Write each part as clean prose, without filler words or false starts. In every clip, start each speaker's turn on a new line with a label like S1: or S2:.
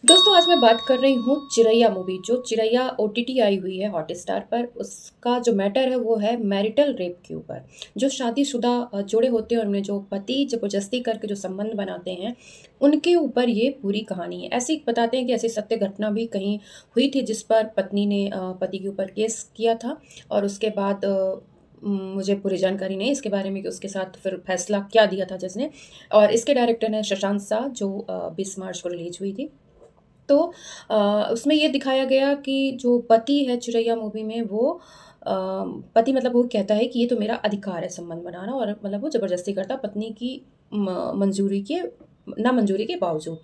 S1: दोस्तों आज मैं बात कर रही हूँ चिरैया मूवी। जो चिरैया ओटीटी आई हुई है हॉटस्टार पर, उसका जो मैटर है वो है मैरिटल रेप के ऊपर। जो शादीशुदा जोड़े होते हैं और उनमें जो पति ज़बरदस्ती करके जो संबंध बनाते हैं, उनके ऊपर ये पूरी कहानी है। ऐसे ही बताते हैं कि ऐसी सत्य घटना भी कहीं हुई थी जिस पर पत्नी ने पति के ऊपर केस किया था और उसके बाद मुझे पूरी जानकारी नहीं इसके बारे में कि उसके साथ फिर फैसला क्या दिया था जज ने। और इसके डायरेक्टर हैं शशांक शाह, जो 20 मार्च को रिलीज़ हुई थी। तो अ, उसमें ये दिखाया गया कि जो पति है चिरैया मूवी में वो पति मतलब वो कहता है कि ये तो मेरा अधिकार है संबंध बनाना, और मतलब वो ज़बरदस्ती करता पत्नी की मंजूरी के नामंजूरी के बावजूद।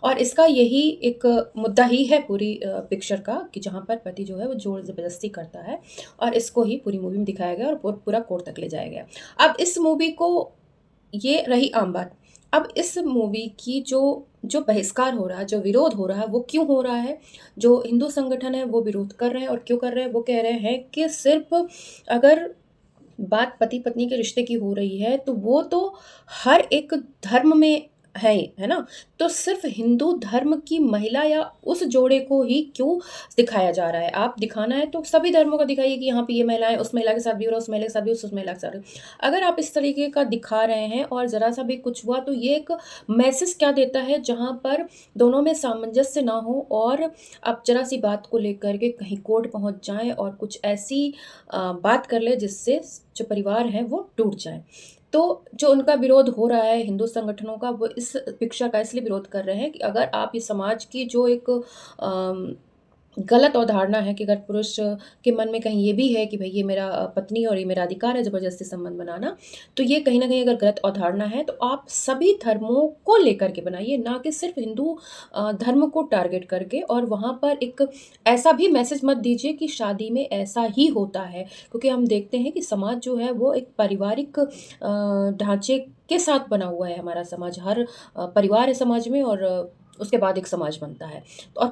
S1: और इसका यही एक मुद्दा ही है पूरी पिक्चर का कि जहाँ पर पति जो है वो ज़ोर ज़बरदस्ती करता है, और इसको ही पूरी मूवी में दिखाया गया और पूरा कोर्ट तक ले जाया गया। अब इस मूवी को ये रही आम बात। अब इस मूवी की जो जो बहिष्कार हो रहा है, जो विरोध हो रहा है, वो क्यों हो रहा है? जो हिंदू संगठन है, वो विरोध कर रहे हैं। और क्यों कर रहे हैं? वो कह रहे हैं कि सिर्फ़ अगर बात पति-पत्नी के रिश्ते की हो रही है, तो वो तो हर एक धर्म में है ना? तो सिर्फ़ हिंदू धर्म की महिला या उस जोड़े को ही क्यों दिखाया जा रहा है? आप दिखाना है तो सभी धर्मों का दिखाइए कि यहाँ पे ये महिलाएँ उस महिला के साथ भी हो रहा है, उस महिला के साथ भी, उस महिला के साथ भी। अगर आप इस तरीके का दिखा रहे हैं और ज़रा-सा भी कुछ हुआ, तो ये एक मैसेज क्या देता है जहाँ पर दोनों में सामंजस्य ना हो और आप ज़रा-सी बात को लेकर के कहीं कोर्ट पहुँच जाएँ और कुछ ऐसी बात कर लें जिससे जो परिवार हैं वो टूट जाएँ। तो जो उनका विरोध हो रहा है हिंदू संगठनों का, वो इस पिक्चर का इसलिए विरोध कर रहे हैं कि अगर आप इस समाज की जो एक गलत अवधारणा है कि अगर पुरुष के मन में कहीं ये भी है कि भई ये मेरा पत्नी और ये मेरा अधिकार है ज़बरदस्ती संबंध बनाना, तो ये कहीं न कहीं अगर गलत अवधारणा है तो आप सभी धर्मों को लेकर के बनाइए, ना कि सिर्फ़ हिंदू धर्म को टारगेट करके। और वहाँ पर एक ऐसा भी मैसेज मत दीजिए कि शादी में ऐसा ही होता है, क्योंकि हम देखते हैं कि समाज जो है वो एक पारिवारिक ढाँचे के साथ बना हुआ है हमारा समाज। हर परिवार है समाज में, और उसके बाद एक समाज बनता है। और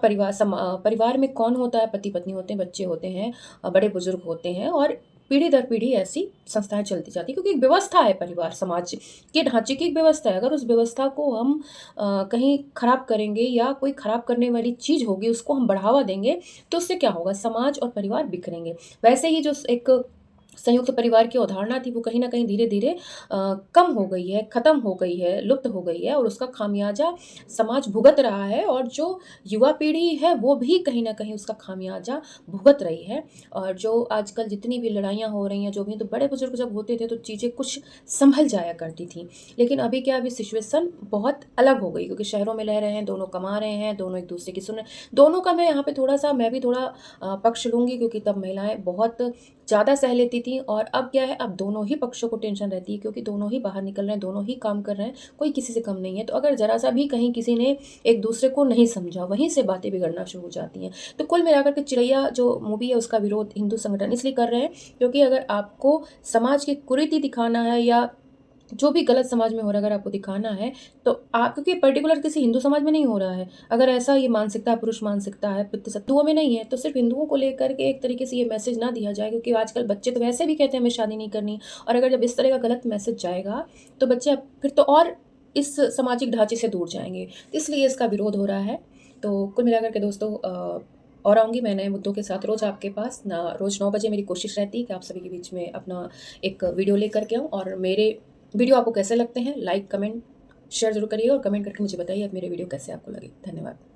S1: परिवार में कौन होता है? पति-पत्नी होते हैं, बच्चे होते हैं, बड़े-बुज़ुर्ग होते हैं, और पीढ़ी दर पीढ़ी ऐसी संस्थाएँ चलती जाती हैं, क्योंकि एक व्यवस्था है परिवार, समाज के ढाँचे की एक व्यवस्था है। अगर उस व्यवस्था को हम कहीं खराब करेंगे या कोई खराब करने वाली चीज़ होगी, उसको हम बढ़ावा देंगे, तो उससे क्या होगा? समाज और परिवार बिखरेंगे। वैसे ही जो एक संयुक्त परिवार की अवधारणा थी, वो कहीं न कहीं धीरे-धीरे कम हो गई है, खत्म हो गई है, लुप्त हो गई है, और उसका खामियाज़ा समाज भुगत रहा है, और जो युवा पीढ़ी है वो भी कहीं न कहीं उसका खामियाज़ा भुगत रही है। और जो आजकल जितनी भी लड़ाइयाँ हो रही हैं, जो भी, तो बड़े-बुज़ुर्ग जब होते थे तो चीज़ें कुछ सँभल जाया करती थीं। लेकिन अभी क्या, अभी सिचुएशन बहुत अलग हो गई, क्योंकि शहरों में रह रहे हैं, दोनों कमा रहे हैं, दोनों एक-दूसरे की सुन रहे हैं। दोनों का मैं यहाँ पे थोड़ा-सा, मैं भी थोड़ा पक्ष लूँगी, क्योंकि तब महिलाएँ बहुत ज़्यादा सह लेती थीं, और अब क्या है, अब दोनों ही पक्षों को टेंशन रहती है, क्योंकि दोनों ही बाहर निकल रहे हैं, दोनों ही काम कर रहे हैं, कोई किसी से कम नहीं है। तो अगर ज़रा-सा भी कहीं किसी ने एक-दूसरे को नहीं समझा, वहीं से बातें बिगड़ना शुरू हो जाती हैं। तो कुल मिलाकर के चिरैया जो मूवी है उसका विरोध हिंदू संगठन इसलिए कर रहे हैं, क्योंकि अगर आपको समाज की कुरीति दिखाना है या जो भी गलत समाज में हो रहा है अगर आपको दिखाना है, तो आप, क्योंकि पर्टिकुलर किसी हिंदू समाज में नहीं हो रहा है। अगर ऐसा ये मानसिकता, पुरुष मानसिकता है, हिंदुओं में नहीं है, तो सिर्फ़ हिंदुओं को लेकर के एक तरीके से ये मैसेज ना दिया जाए, क्योंकि आजकल बच्चे तो वैसे भी कहते हैं हमें शादी नहीं करनी। और अगर जब इस तरह का गलत मैसेज जाएगा, तो बच्चे अब फिर तो और इस सामाजिक ढाँचे से दूर जाएँगे। इसलिए इसका विरोध हो रहा है। तो कुल मिलाकर के दोस्तों, और आऊँगी मैं नए मुद्दों के साथ रोज़ आपके पास। रोज़ 9 बजे मेरी कोशिश रहती है कि आप सभी के बीच में अपना एक वीडियो लेकर के आऊँ। और मेरे वीडियो आपको कैसे लगते हैं? लाइक, कमेंट, शेयर ज़रूर करिए, और कमेंट करके मुझे बताइए अब मेरे वीडियो कैसे आपको लगे। धन्यवाद।